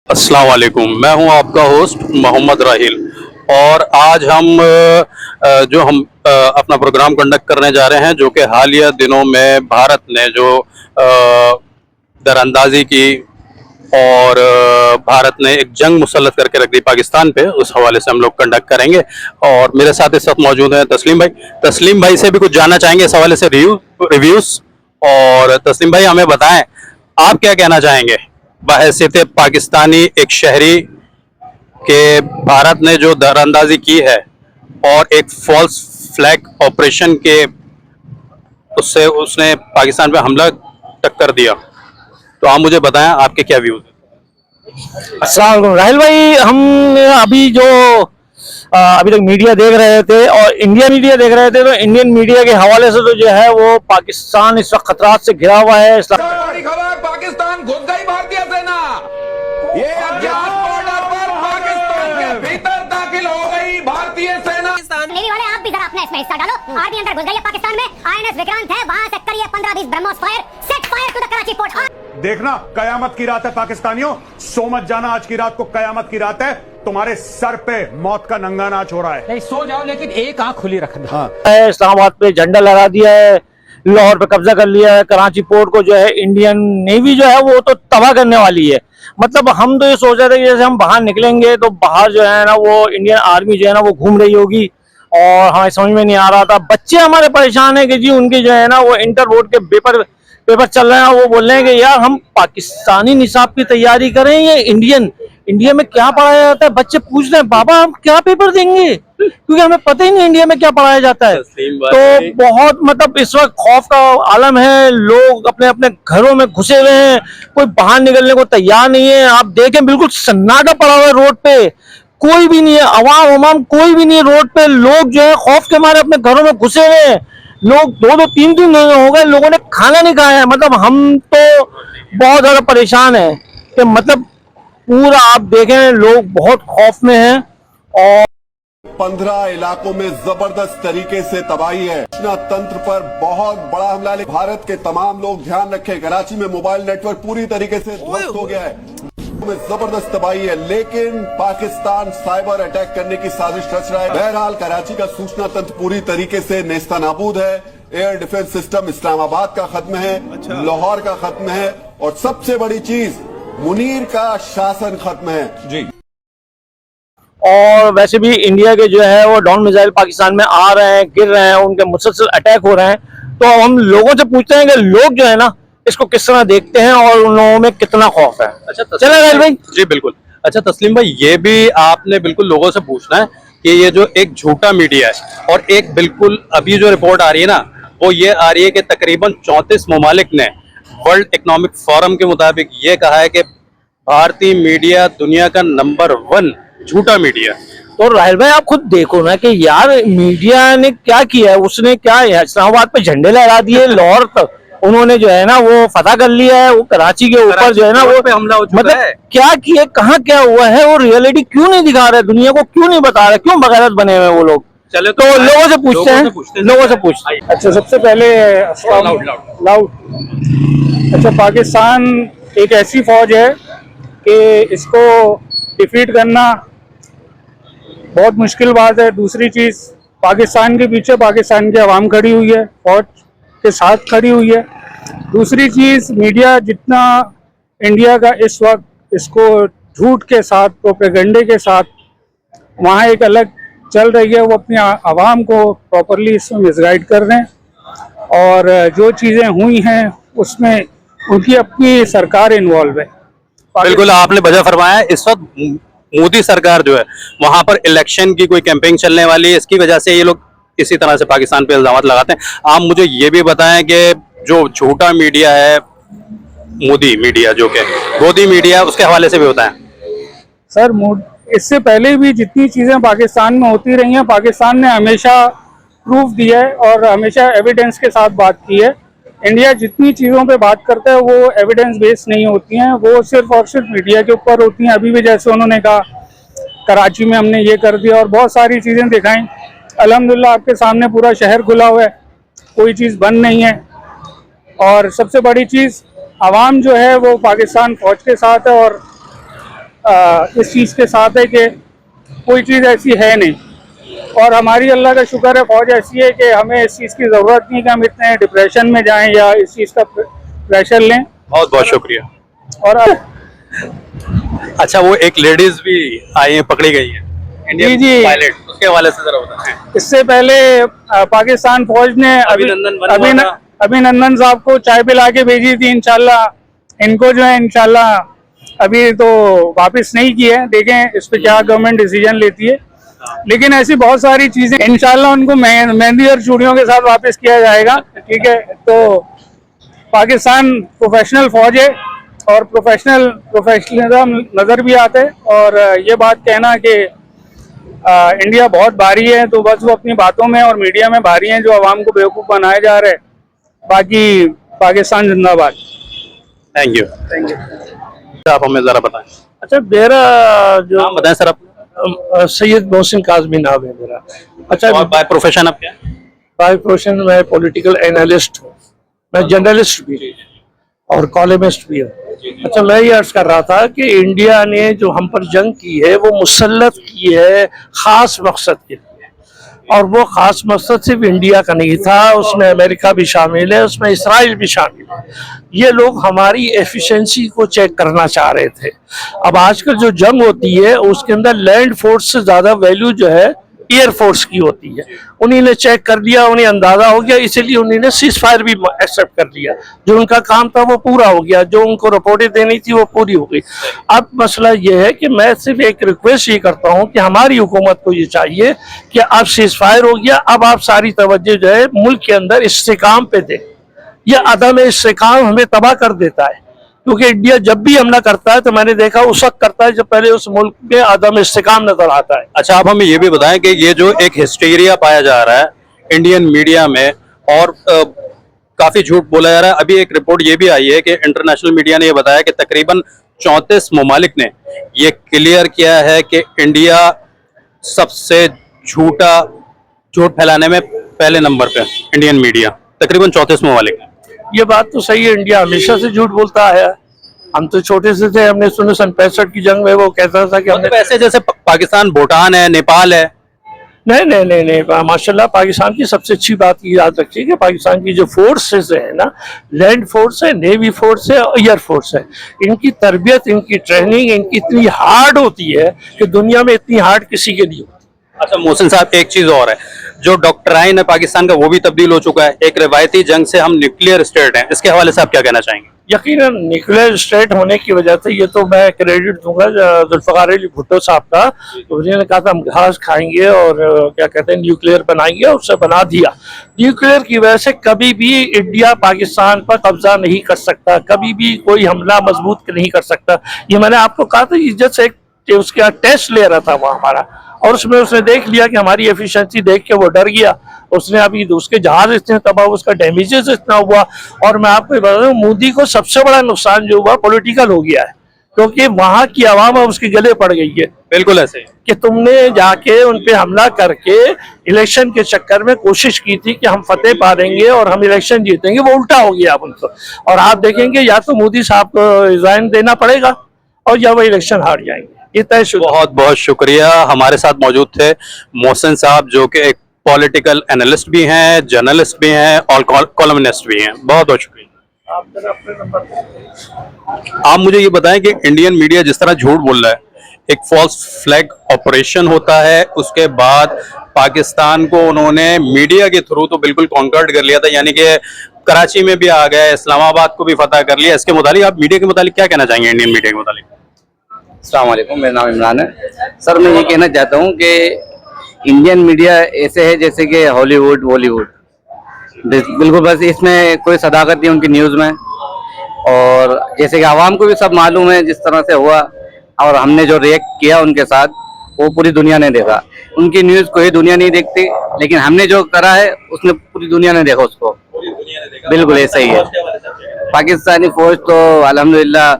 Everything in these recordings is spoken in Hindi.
अस्सलाम वालेकुम। मैं हूं आपका होस्ट मोहम्मद राहिल और आज हम अपना प्रोग्राम कंडक्ट करने जा रहे हैं जो कि हालिया दिनों में भारत ने जो दरअंदाजी की और भारत ने एक जंग मुसल्लत करके रख दी पाकिस्तान पे, उस हवाले से हम लोग कंडक्ट करेंगे। और मेरे साथ इस वक्त मौजूद हैं तस्लीम भाई। तस्लीम भाई से भी कुछ जानना चाहेंगे इस हवाले से रिव्यूज। और तस्लीम भाई हमें बताएं, आप क्या कहना चाहेंगे बहैसियत पाकिस्तानी एक शहरी के भारत ने जो दरअंदाजी की है और एक फॉल्स फ्लैग ऑपरेशन के उससे उसने पाकिस्तान पे हमला टक्कर दिया, तो आप मुझे बताएं आपके क्या व्यूज हैं। अस्सलाम वालेकुम राहिल भाई। हम अभी जो अभी तक मीडिया देख रहे थे और इंडिया मीडिया देख रहे थे, तो इंडियन मीडिया के हवाले से तो जो है वो पाकिस्तान इस वक्त खतरात से घिरा हुआ है। बड़ी खबर, पाकिस्तान घुस गई भारतीय सेना। ये अज्ञात बॉर्डर पर पाकिस्तान के भीतर दाखिल हो गई भारतीय सेना। नेवी वाले आप भी जरा अपना इसमें हिस्सा डालो। आर्मी अंदर घुस गई है पाकिस्तान में। आईएनएस विक्रांत है, वहां से करिए 15-20 BrahMos fire, set fire to the Karachi port. देखना कयामत की रात है पाकिस्तानियों, सो मत जाना, आज की रात को कयामत की रात है। तुम्हारे सर पे मौत का नंगा नाच हो रहा है। नहीं सो जाओ, लेकिन एक आंख खुली रखना। हाँ। इस्लामाबाद पे झंडा लगा दिया है, लाहौर पे कब्जा कर लिया है, कराची पोर्ट को जो है इंडियन नेवी जो है वो तो तबाह करने वाली है। मतलब हम तो ये सोच रहे थे कि जैसे हम बाहर निकलेंगे तो बाहर जो है ना वो इंडियन आर्मी जो है ना वो घूम रही होगी, और हमें समझ में नहीं आ रहा था। बच्चे हमारे परेशान है कि जी उनके जो है ना वो इंटर बोर्ड के पेपर चल रहे हैं, वो बोल रहे हैं कि यार हम पाकिस्तानी निसाब की तैयारी करें या इंडिया में क्या पढ़ाया जाता है। बच्चे पूछ रहे हैं बाबा हम क्या पेपर देंगे, क्योंकि हमें पता ही नहीं इंडिया में क्या पढ़ाया जाता है। तो बहुत मतलब इस वक्त खौफ का आलम है, लोग अपने अपने घरों में घुसे हुए हैं, कोई बाहर निकलने को तैयार नहीं है। आप देखें बिल्कुल सन्नाटा पड़ा हुआ है रोड पे, कोई भी नहीं है, अवाम कोई भी नहीं है रोड पे। लोग जो है खौफ के मारे अपने घरों में घुसे हुए हैं। लोग 2-3 दिन हो गए, लोगों ने खाना नहीं खाया है। मतलब हम तो बहुत ज्यादा परेशान है कि मतलब पूरा आप देखें लोग बहुत खौफ में हैं। और 15 इलाकों में जबरदस्त तरीके से तबाही है। सूचना तंत्र पर बहुत बड़ा हमला है। भारत के तमाम लोग ध्यान रखें, कराची में मोबाइल नेटवर्क पूरी तरीके से ध्वस्त हो गया है, में जबरदस्त तबाही है, लेकिन पाकिस्तान साइबर अटैक करने की साजिश रच रहा है। बहरहाल कराची का सूचना तंत्र पूरी तरीके से नेस्तनाबूद है। एयर डिफेंस सिस्टम इस्लामाबाद का खत्म है, लाहौर का खत्म है, और सबसे बड़ी चीज मुनीर का शासन खत्म है जी। और वैसे भी इंडिया के जो है वो डाउन मिसाइल पाकिस्तान में आ रहे हैं, गिर रहे हैं, उनके मुसलसल अटैक हो रहे हैं। तो हम लोगों से पूछते हैं कि लोग जो है ना इसको किस तरह देखते हैं और उन लोगों में कितना खौफ है। अच्छा चला राहिल भाई। जी बिल्कुल। अच्छा तस्लीम भाई, ये भी आपने बिल्कुल लोगों से पूछना है कि ये जो एक झूठा मीडिया है और एक बिल्कुल अभी जो रिपोर्ट आ रही है ना वो ये आ रही है कि तकरीबन 34 ममालिक ने वर्ल्ड इकोनॉमिक फोरम के मुताबिक ये कहा है कि भारतीय मीडिया दुनिया का नंबर 1 झूठा मीडिया। तो राहिल भाई आप खुद देखो ना कि यार मीडिया ने क्या किया है, उसने क्या इस्लामाबाद पे झंडे लहरा दिए, लाहौर तक उन्होंने जो है ना वो फतह कर लिया है, वो कराची के ऊपर जो है ना वो हमला हो चुका मतलब है। क्या किया, कहाँ क्या हुआ है, वो रियलिटी क्यों नहीं दिखा रहे, दुनिया को क्यों नहीं बता रहे, क्यों बगैरत बने हुए वो लोग। चले तो लोगों से पूछते हैं, लोगों से पूछते हैं। अच्छा सबसे पहले लाउड। अच्छा पाकिस्तान एक ऐसी फौज है कि इसको डिफीट करना बहुत मुश्किल बात है। दूसरी चीज़ पाकिस्तान के पीछे पाकिस्तान की आवाम खड़ी हुई है, फौज के साथ खड़ी हुई है। दूसरी चीज़ मीडिया जितना इंडिया का इस वक्त इसको झूठ के साथ, प्रोपेगेंडे के साथ वहाँ एक अलग चल रही है, वो अपनी आवाम को प्रॉपरली इसमें मिसगाइड कर रहे हैं। और जो चीज़ें हुई हैं उसमें उनकी अपनी सरकार इन्वॉल्व है। बिल्कुल आपने वजह फरमाया। इस वक्त मोदी सरकार जो है वहां पर इलेक्शन की कोई कैंपेन चलने वाली है, इसकी वजह से ये लोग इसी तरह से पाकिस्तान पे इल्जाम लगाते हैं। आप मुझे ये भी बताएं कि जो झूठा मीडिया है मोदी मीडिया, जो कि मोदी मीडिया, उसके हवाले से भी बताएं। सर इससे पहले भी जितनी चीज़ें पाकिस्तान में होती रही हैं, पाकिस्तान ने हमेशा प्रूफ दिया है और हमेशा एविडेंस के साथ बात की है। इंडिया जितनी चीज़ों पे बात करता है वो एविडेंस बेस्ड नहीं होती हैं, वो सिर्फ और सिर्फ मीडिया के ऊपर होती हैं। अभी भी जैसे उन्होंने कहा कराची में हमने ये कर दिया और बहुत सारी चीज़ें दिखाई। अल्हम्दुलिल्लाह आपके सामने पूरा शहर खुला हुआ है, कोई चीज़ बंद नहीं है। और सबसे बड़ी चीज़ आवाम जो है वो पाकिस्तान फौज के साथ है और इस चीज़ के साथ है कि कोई चीज़ ऐसी है नहीं, और हमारी अल्लाह का शुक्र है फौज ऐसी है कि हमें इस चीज़ की ज़रूरत नहीं कि हम इतने डिप्रेशन में जाएं या इस चीज़ का प्रेशर लें। बहुत बहुत शुक्रिया। और अच्छा, वो एक लेडीज भी आई है, पकड़ी गई है, इंडियन जी। पायलट, उसके हवाले से जरा बताएं। इससे पहले पाकिस्तान फौज ने अभिनंदन साहब को चाय पिला के भेजी थी। इंशाल्लाह इनको जो है इंशाल्लाह अभी तो वापस नहीं किए, देखें इस पे क्या गवर्नमेंट डिसीजन लेती है। लेकिन ऐसी बहुत सारी चीजें इंशाल्लाह उनको मेहंदी और चूड़ियों के साथ वापस किया जाएगा। ठीक है, तो पाकिस्तान प्रोफेशनल फौज है और प्रोफेशनलिज्म नजर भी आता है। और ये बात कहना कि इंडिया बहुत भारी है, तो बस वो अपनी बातों में और मीडिया में भारी हैं जो आवाम को बेवकूफ़ बनाया जा रहा है। बाकी पाकिस्तान जिंदाबाद। Thank you. आप हमें जरा बताएं। अच्छा, मेरा जो नाम बताएं सर आप। सैयद मोहसिन काज़मी नाम है मेरा। अच्छा, और बाय प्रोफेशन आप क्या हैं? बाय प्रोफेशन मैं पॉलिटिकल एनालिस्ट हूँ, मैं जर्नलिस्ट भी और कॉलमिस्ट भी हूँ। अच्छा, मैं ये अर्ज कर रहा था कि इंडिया ने जो हम पर जंग की है वो मुसल्लत की है खास मकसद के लिए, और वो खास मकसद सिर्फ इंडिया का नहीं था, उसमें अमेरिका भी शामिल है, उसमें इसराइल भी शामिल है। ये लोग हमारी एफिशिएंसी को चेक करना चाह रहे थे। अब आजकल जो जंग होती है उसके अंदर लैंड फोर्स से ज़्यादा वैल्यू जो है एयर फोर्स की होती है। उन्हीं ने चेक कर लिया, उन्हें अंदाजा हो गया, इसीलिए उन्होंने सीज फायर भी एक्सेप्ट कर लिया। जो उनका काम था वो पूरा हो गया, जो उनको रिपोर्टें देनी थी वो पूरी हो गई। अब मसला ये है कि मैं सिर्फ एक रिक्वेस्ट ये करता हूँ कि हमारी हुकूमत को ये चाहिए कि अब सीज फायर हो गया, अब आप सारी तवज्जो जो है मुल्क के अंदर इस्तेकाम पे दें। यह अदम इस्तेकाम हमें तबाह कर देता है, क्योंकि इंडिया जब भी हमला करता है तो मैंने देखा उस वक्त करता है जब पहले उस मुल्क में आदम इस्तेकाम नजर आता है। अच्छा, आप हमें ये भी बताएं कि ये जो एक हिस्टीरिया पाया जा रहा है इंडियन मीडिया में और काफी झूठ बोला जा रहा है। अभी एक रिपोर्ट ये भी आई है कि इंटरनेशनल मीडिया ने ये बताया कि तकरीबन 34 ममालिक ने ये क्लियर किया है कि इंडिया सबसे झूठ फैलाने में पहले नंबर पे, इंडियन मीडिया तकरीबन 34 ममालिक। ये बात तो सही है, इंडिया हमेशा से झूठ बोलता है। हम तो छोटे से थे, हमने सुने सन 65 की जंग में वो कहता था कि हमने ऐसे जैसे पाकिस्तान, भूटान है, नेपाल है। नहीं, माशाल्लाह पाकिस्तान की सबसे अच्छी बात ये याद रखिए कि पाकिस्तान की जो फोर्सेस है ना, लैंड फोर्स है, नेवी फोर्स है और एयर फोर्स है, इनकी तरबियत, इनकी ट्रेनिंग इनकी इतनी हार्ड होती है कि दुनिया में इतनी हार्ड किसी के नहीं होती। अच्छा मोहसिन साहब, एक चीज और है, जो डॉक्ट्राइन है पाकिस्तान का वो भी तब्दील हो चुका है। एक रिवायती जंग से हम न्यूक्लियर स्टेट हैं, इसके हवाले से आप क्या कहना चाहेंगे? यकीनन न्यूक्लियर स्टेट होने की वजह से, ये तो मैं क्रेडिट दूंगा जुल्फ़िकार अली भुट्टो साहब का, तो उन्होंने कहा था हम घास खाएंगे और क्या कहते हैं न्यूक्लियर बनाएंगे, और उससे बना दिया। न्यूक्लियर की वजह से कभी भी इंडिया पाकिस्तान पर कब्जा नहीं कर सकता, कभी भी कोई हमला मजबूत नहीं कर सकता। ये मैंने आपको कहा था, इज्जत से उसका टेस्ट ले रहा था वहाँ हमारा, और उसमें उसने देख लिया कि हमारी एफिशिएंसी देख के वो डर गया। उसने अभी उसके जहाज इतने तबाह, उसका डैमेजेस इतना हुआ। और मैं आपको बता दूं, मोदी को सबसे बड़ा नुकसान जो हुआ पॉलिटिकल हो गया है, क्योंकि वहां की आवाम उसके गले पड़ गई है। बिल्कुल ऐसे कि तुमने जाके उन पे हमला करके इलेक्शन के चक्कर में कोशिश की थी कि हम फतेह पा लेंगे और हम इलेक्शन जीतेंगे, वो उल्टा हो गया अब उनको। और आप देखेंगे या तो मोदी साहब को रिजाइन देना पड़ेगा और या वो इलेक्शन हार जाएंगे। बहुत बहुत शुक्रिया। हमारे साथ मौजूद थे मोहसिन साहब, जो कि एक पॉलिटिकल एनालिस्ट भी हैं, जर्नलिस्ट भी हैं और कॉलमनिस्ट भी हैं। बहुत बहुत शुक्रिया। आप मुझे ये बताएं कि इंडियन मीडिया जिस तरह झूठ बोल रहा है, एक फॉल्स फ्लैग ऑपरेशन होता है, उसके बाद पाकिस्तान को उन्होंने मीडिया के थ्रू तो बिल्कुल कॉन्कर्ड कर लिया था, यानी कि कराची में भी आ गए, इस्लामाबाद को भी फतह कर लिया। इसके मुतालिक आप मीडिया के मुतालिक क्या कहना चाहेंगे, इंडियन मीडिया के मुतालिक? अस्सलाम वालेकुम, मेरा नाम इमरान है। सर मैं ये कहना चाहता हूँ कि इंडियन मीडिया ऐसे है जैसे कि हॉलीवुड बॉलीवुड, बिल्कुल बस इसमें कोई सदाकत नहीं उनकी न्यूज़ में। और जैसे कि आवाम को भी सब मालूम है जिस तरह से हुआ, और हमने जो रिएक्ट किया उनके साथ वो पूरी दुनिया ने देखा। उनकी न्यूज़ कोई दुनिया नहीं देखती, लेकिन हमने जो करा है उसने पूरी दुनिया ने देखा उसको। बिल्कुल ऐसा ही है। पाकिस्तानी फौज तो अल्हम्दुलिल्लाह,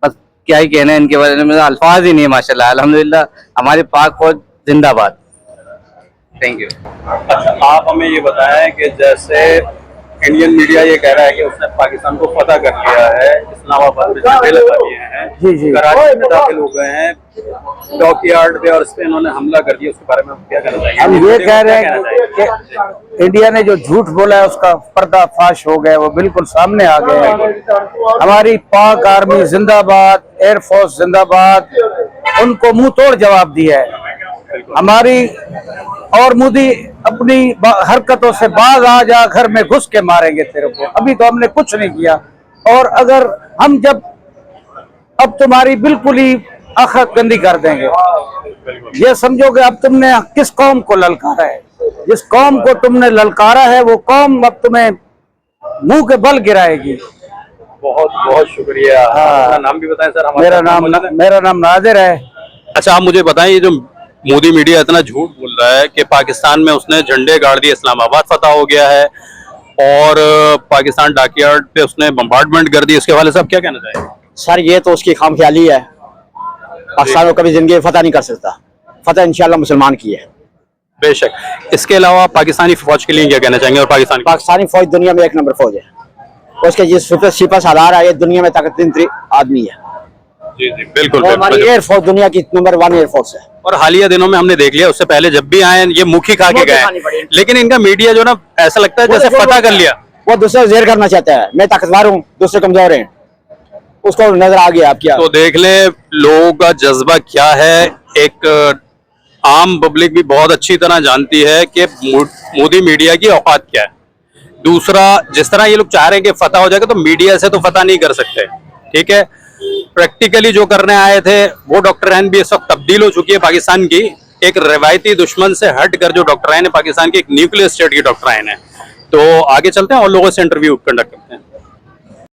बस क्या ही कहना है इनके बारे में, अल्फाज ही नहीं है माशाल्लाह। अल्हम्दुलिल्लाह हमारी पाक फौज जिंदाबाद। Thank you. अच्छा, आप हमें ये बताएं कि जैसे इंडियन मीडिया ये कह रहा है कि उसने पाकिस्तान को फतह कर लिया है, इस्लामाबाद में झंडे लगा दिए हैं, जी, जी। कराची में दाखिल हो गए हैं, डॉकयार्ड पे और इस पे इन्होंने हमला कर दिया। उसके बारे में आप क्या कहना चाहेंगे? हम ये कह रहे क्या हैं कहना चाहेंगे? कि इंडिया ने जो झूठ बोला है उसका पर्दाफाश हो गया, वो बिल्कुल सामने आ गया है। हमारी पाक आर्मी जिंदाबाद, एयरफोर्स जिंदाबाद, उनको मुंह तोड़ जवाब दिया है। हमारी और मोदी अपनी हरकतों से बाज आ जा, घर में घुस के मारेंगे तेरे को। अभी तो हमने कुछ नहीं किया, और अगर हम जब अब तुम्हारी बिल्कुल ही आखिरत गंदी कर देंगे। ये समझो कि अब तुमने किस कौम को ललकारा है, जिस कौम को तुमने ललकारा है वो कौम अब तुम्हें मुंह के बल गिराएगी। बहुत बहुत शुक्रिया। अपना नाम भी बताएं सर। मेरा नाम नादिर है। अच्छा, आप मुझे बताएं, ये जो मोदी मीडिया इतना झूठ बोल रहा है कि पाकिस्तान में उसने झंडे गाड़ दिए, इस्लामाबाद फतह हो गया है और पाकिस्तान डॉकयार्ड पे उसने बम्बार्डमेंट कर दी, इसके हवाले से आप क्या कहना चाहेंगे? सर ये तो उसकी खामख्याली है। पाकिस्तान को कभी जिंदगी में फतह नहीं कर सकता। फतह इंशाल्लाह मुसलमान की है। बेशक। इसके अलावा पाकिस्तानी फौज के लिए क्या कहना चाहेंगे? और पाकिस्तानी फौज दुनिया में 1 नंबर फौज है। उसके जिस सिपह सालार है, ये दुनिया में ताकतवर आदमी है। जी जी बिल्कुल। हमारी एयरफोर्स दुनिया की नंबर 1 एयरफोर्स है। और हालिया दिनों में हमने देख लिया, उससे पहले जब भी आए ये मुखी खा के गए, लेकिन इनका मीडिया जो ना ऐसा लगता है जैसे फतह कर लिया। वो दूसरे जेर करना चाहता है, मैं ताकतवर हूँ, दूसरे कमजोर हैं, उसको नजर आ गया। आप क्या तो देख ले लोगों का जज्बा क्या है। एक आम पब्लिक भी बहुत अच्छी तरह जानती है कि मोदी मीडिया की औकात क्या है। दूसरा, जिस तरह ये लोग चाह रहे हैं कि फतह हो जाएगा, तो मीडिया से तो फतह नहीं कर सकते, ठीक है। प्रैक्टिकली जो करने आए थे वो डॉक्टराइन भी इस वक्त तब्दील हो चुकी है पाकिस्तान की। एक रवायती दुश्मन से हट कर जो डॉक्टराइन है पाकिस्तान की, एक न्यूक्लियर स्टेट की डॉक्टराइन है। तो आगे चलते हैं और लोगों से इंटरव्यू कंडक्ट